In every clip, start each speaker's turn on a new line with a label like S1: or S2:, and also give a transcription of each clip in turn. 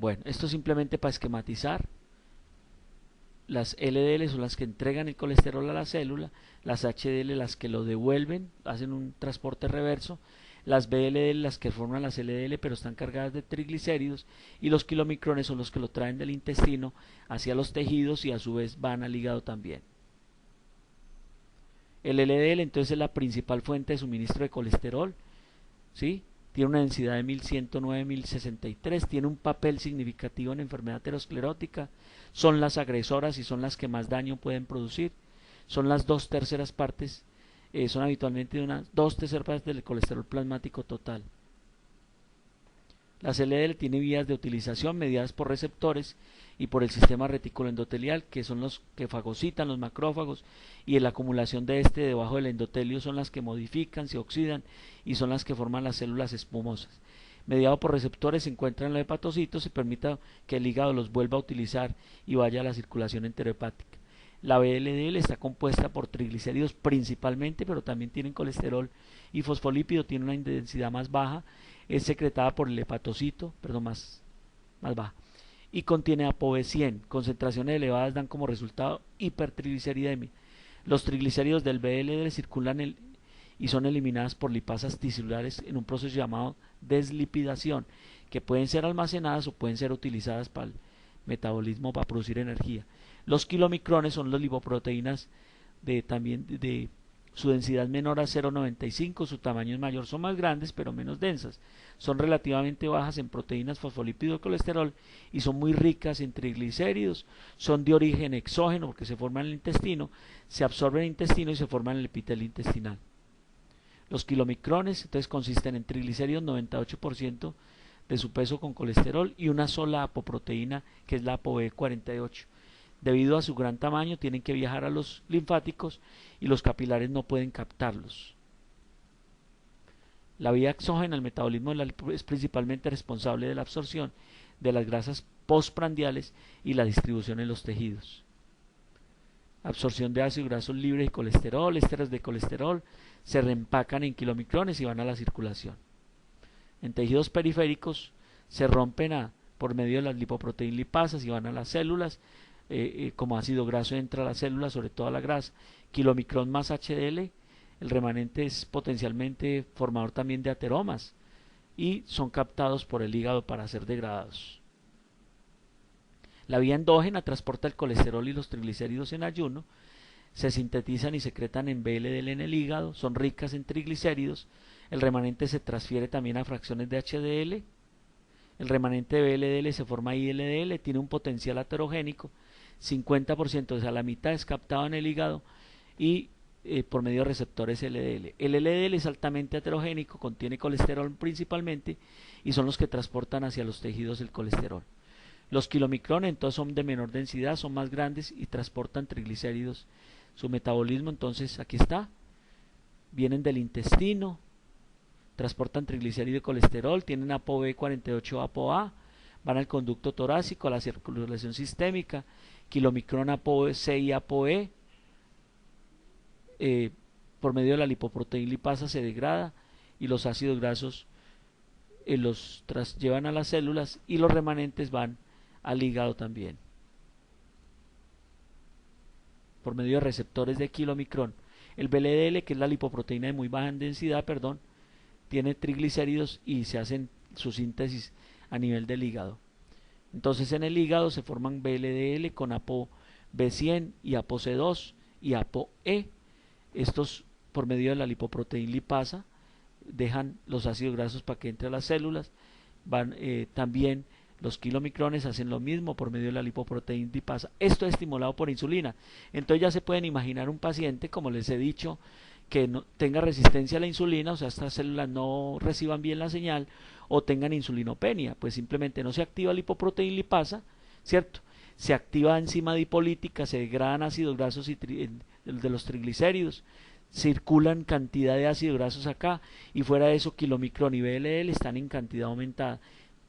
S1: Bueno, esto simplemente para esquematizar. Las LDL son las que entregan el colesterol a la célula, las HDL las que lo devuelven, hacen un transporte reverso, las VLDL las que forman las LDL pero están cargadas de triglicéridos, y los kilomicrones son los que lo traen del intestino hacia los tejidos y a su vez van al hígado también. El LDL entonces es la principal fuente de suministro de colesterol, ¿sí? Tiene una densidad de 1109-1063, tiene un papel significativo en enfermedad aterosclerótica, son las agresoras y son las que más daño pueden producir, son las 2/3 partes, son habitualmente unas 2/3 partes del colesterol plasmático total. Las LDL tienen vías de utilización mediadas por receptores y por el sistema retículo endotelial, que son los que fagocitan los macrófagos, y en la acumulación de este debajo del endotelio son las que modifican, se oxidan y son las que forman las células espumosas. Mediado por receptores se encuentran en los hepatocitos y permite que el hígado los vuelva a utilizar y vaya a la circulación enterohepática. La VLDL está compuesta por triglicéridos principalmente, pero también tienen colesterol y fosfolípido, tiene una densidad más baja, es secretada por el hepatocito, perdón, más baja, y contiene ApoB100. Concentraciones elevadas dan como resultado hipertrigliceridemia. Los triglicéridos del VLDL circulan y son eliminadas por lipasas tisulares en un proceso llamado deslipidación, que pueden ser almacenadas o pueden ser utilizadas para el metabolismo para producir energía. Los kilomicrones son las lipoproteínas de su densidad menor a 0,95, su tamaño es mayor, son más grandes pero menos densas, son relativamente bajas en proteínas, fosfolípidos y colesterol y son muy ricas en triglicéridos, son de origen exógeno porque se forman en el intestino, se absorben en el intestino y se forman en el epitelio intestinal. Los kilomicrones entonces consisten en triglicéridos 98% de su peso con colesterol y una sola apoproteína que es la ApoB48. Debido a su gran tamaño tienen que viajar a los linfáticos y los capilares no pueden captarlos. La vía exógena, el metabolismo es principalmente responsable de la absorción de las grasas postprandiales y la distribución en los tejidos. Absorción de ácidos grasos libres y colesterol, ésteres de colesterol, se reempacan en kilomicrones y van a la circulación. En tejidos periféricos se rompen por medio de las lipoproteínas lipasas y van a las células. Como ácido graso entra a la célula, sobre todo a la grasa, kilomicrón más HDL, el remanente es potencialmente formador también de ateromas y son captados por el hígado para ser degradados. La vía endógena transporta el colesterol y los triglicéridos en ayuno, se sintetizan y secretan en VLDL en el hígado, son ricas en triglicéridos, el remanente se transfiere también a fracciones de HDL, el remanente de VLDL se forma ILDL, tiene un potencial aterogénico, 50%, o sea, la mitad es captado en el hígado y por medio de receptores LDL. El LDL es altamente heterogénico, contiene colesterol principalmente y son los que transportan hacia los tejidos el colesterol. Los kilomicrones entonces son de menor densidad, son más grandes y transportan triglicéridos. Su metabolismo entonces aquí está, vienen del intestino, transportan triglicéridos y colesterol, tienen ApoB48 ApoA, van al conducto torácico, a la circulación sistémica, kilomicrón ApoC y ApoE, por medio de la lipoproteína lipasa se degrada y los ácidos grasos los llevan a las células y los remanentes van al hígado también por medio de receptores de kilomicrón. El VLDL, que es la lipoproteína de muy baja densidad, tiene triglicéridos y se hacen su síntesis a nivel del hígado. Entonces en el hígado se forman VLDL con ApoB100 y ApoC2 y ApoE. Estos por medio de la lipoproteína lipasa dejan los ácidos grasos para que entre a las células. Van también los kilomicrones hacen lo mismo por medio de la lipoproteína lipasa. Esto es estimulado por insulina. Entonces ya se pueden imaginar un paciente, como les he dicho, que no tenga resistencia a la insulina, o sea, estas células no reciban bien la señal o tengan insulinopenia, pues simplemente no se activa la lipoproteína lipasa, ¿cierto? Se activa enzima dipolítica, se degradan ácidos grasos de los triglicéridos, circulan cantidad de ácidos grasos acá y fuera de eso kilomicrón y VLDL están en cantidad aumentada.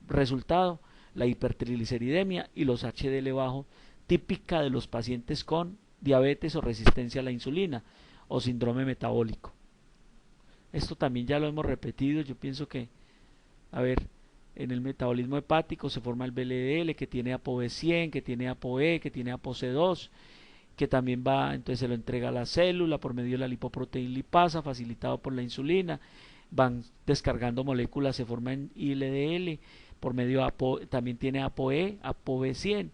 S1: Resultado, la hipertrigliceridemia y los HDL bajo, típica de los pacientes con diabetes o resistencia a la insulina o síndrome metabólico. Esto también ya lo hemos repetido, yo pienso que, a ver, En el metabolismo hepático se forma el VLDL que tiene ApoB100, que tiene ApoE, que tiene ApoC2, que también va, entonces se lo entrega a la célula por medio de la lipoproteína lipasa, facilitado por la insulina, van descargando moléculas, se forma en ILDL, por medio de también tiene ApoE, ApoB100,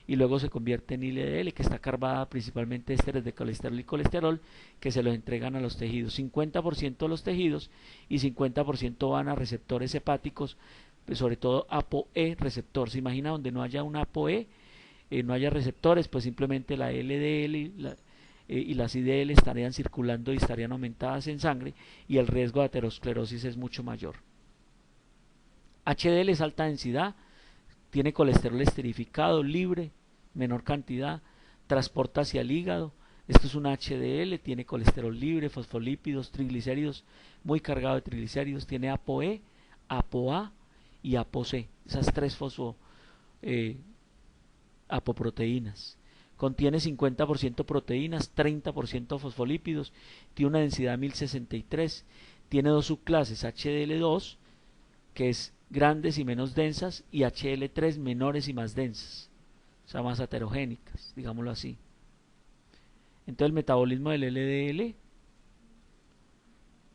S1: y luego se convierte en ILDL, que está cargada principalmente de ésteres de colesterol y colesterol, que se los entregan a los tejidos, 50% a los tejidos y 50% van a receptores hepáticos, sobre todo ApoE receptor. Se imagina donde no haya un ApoE, no haya receptores, pues simplemente la LDL y las IDL estarían circulando y estarían aumentadas en sangre y el riesgo de aterosclerosis es mucho mayor. HDL es alta densidad, tiene colesterol esterificado, libre, menor cantidad, transporta hacia el hígado. Esto es un HDL, tiene colesterol libre, fosfolípidos, triglicéridos, muy cargado de triglicéridos, tiene ApoE, ApoA y ApoC, esas tres apoproteínas. Contiene 50% proteínas, 30% fosfolípidos, tiene una densidad 1063, tiene dos subclases, HDL2, que es grandes y menos densas, y HL3, menores y más densas, o sea, más heterogénicas, digámoslo así. Entonces el metabolismo del LDL,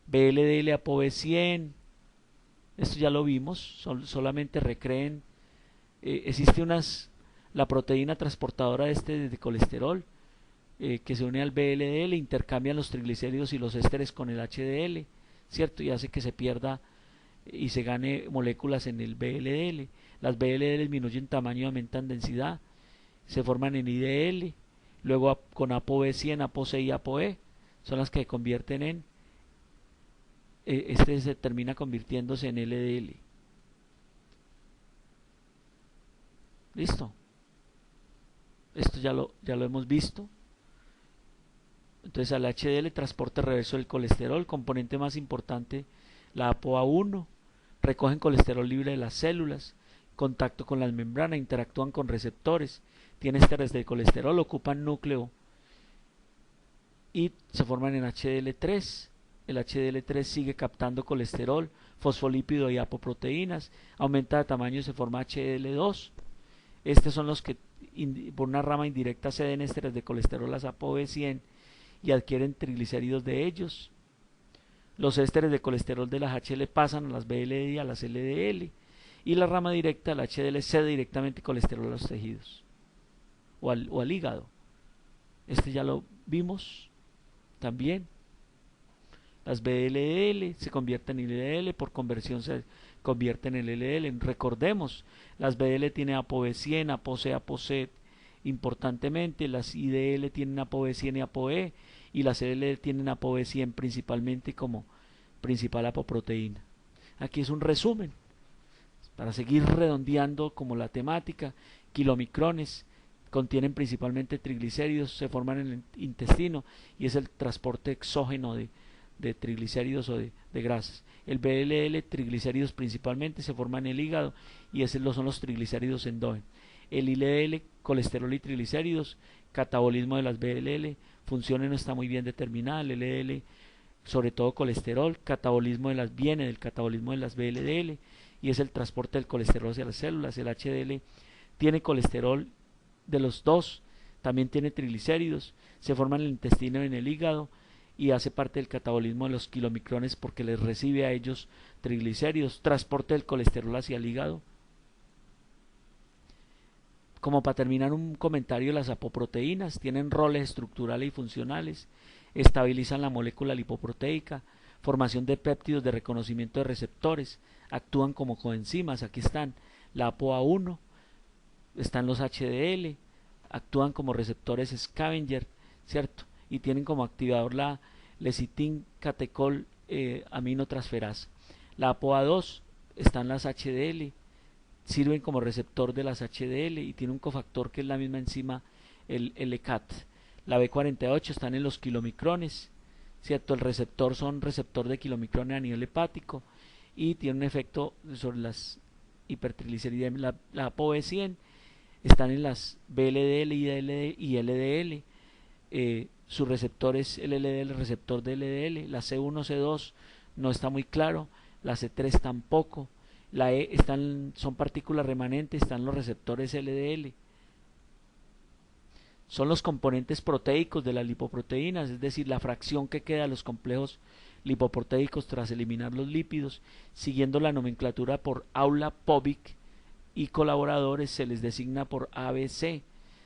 S1: VLDL ApoB100, esto ya lo vimos, solamente recreen, existe la proteína transportadora de colesterol, que se une al VLDL, intercambian los triglicéridos y los ésteres con el HDL, ¿cierto? Y hace que se pierda y se gane moléculas en el VLDL. Las VLDL disminuyen tamaño y aumentan densidad, se forman en IDL, luego con ApoB100, ApoC y ApoE, son las que se convierten en, este se termina convirtiéndose en LDL. ¿Listo? Esto ya lo hemos visto. Entonces al HDL, transporte reverso del colesterol, componente más importante, la ApoA1, recogen colesterol libre de las células, contacto con las membranas, interactúan con receptores, tienen ésteres de colesterol, ocupan núcleo y se forman en HDL3. El HDL3 sigue captando colesterol, fosfolípido y apoproteínas, aumenta de tamaño y se forma HDL2. Estos son los que por una rama indirecta ceden ésteres de colesterol a ApoB100 y adquieren triglicéridos de ellos. Los ésteres de colesterol de las HL pasan a las VLD y a las LDL, y la rama directa, la HDL, cede directamente colesterol a los tejidos o al hígado. Este ya lo vimos también. Las VLL se convierten en LDL, por conversión se convierten en LDL. Recordemos, las VL tienen ApoB100, ApoC, ApoC importantemente, las IDL tienen ApoB100 y ApoE, y las LDL tienen ApoB100 principalmente como principal apoproteína. Aquí es un resumen para seguir redondeando como la temática. Kilomicrones contienen principalmente triglicéridos, se forman en el intestino y es el transporte exógeno de triglicéridos o de grasas. El VLL, triglicéridos principalmente, se forman en el hígado y esos son los triglicéridos endógenos. El ILDL, colesterol y triglicéridos, catabolismo de las VLL, función no está muy bien determinada. El LDL, sobre todo colesterol, catabolismo viene del catabolismo de las VLDL y es el transporte del colesterol hacia las células. El HDL tiene colesterol de los dos, también tiene triglicéridos, se forma en el intestino y en el hígado y hace parte del catabolismo de los kilomicrones porque les recibe a ellos triglicéridos, transporte del colesterol hacia el hígado. Como para terminar, un comentario: las apoproteínas tienen roles estructurales y funcionales, estabilizan la molécula lipoproteica, formación de péptidos de reconocimiento de receptores, actúan como coenzimas. Aquí están la ApoA1, están los HDL, actúan como receptores scavenger, ¿cierto? Y tienen como activador la lecitin catecol aminotransferasa. La ApoA2, están las HDL, sirven como receptor de las HDL y tiene un cofactor que es la misma enzima, el LCAT. La B48 están en los kilomicrones, ¿cierto? El receptor son receptor de kilomicrones a nivel hepático y tiene un efecto sobre las hipertrigliceridas. La ApoB100 están en las VLDL, IDL y LDL. Su receptor es el LDL, receptor de LDL. La C1, C2 no está muy claro, la C3 tampoco. La E son partículas remanentes, están los receptores LDL. Son los componentes proteicos de las lipoproteínas, es decir, la fracción que queda de los complejos lipoproteicos tras eliminar los lípidos. Siguiendo la nomenclatura por Aula Povic y colaboradores, se les designa por ABC,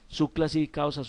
S1: subclasificados a su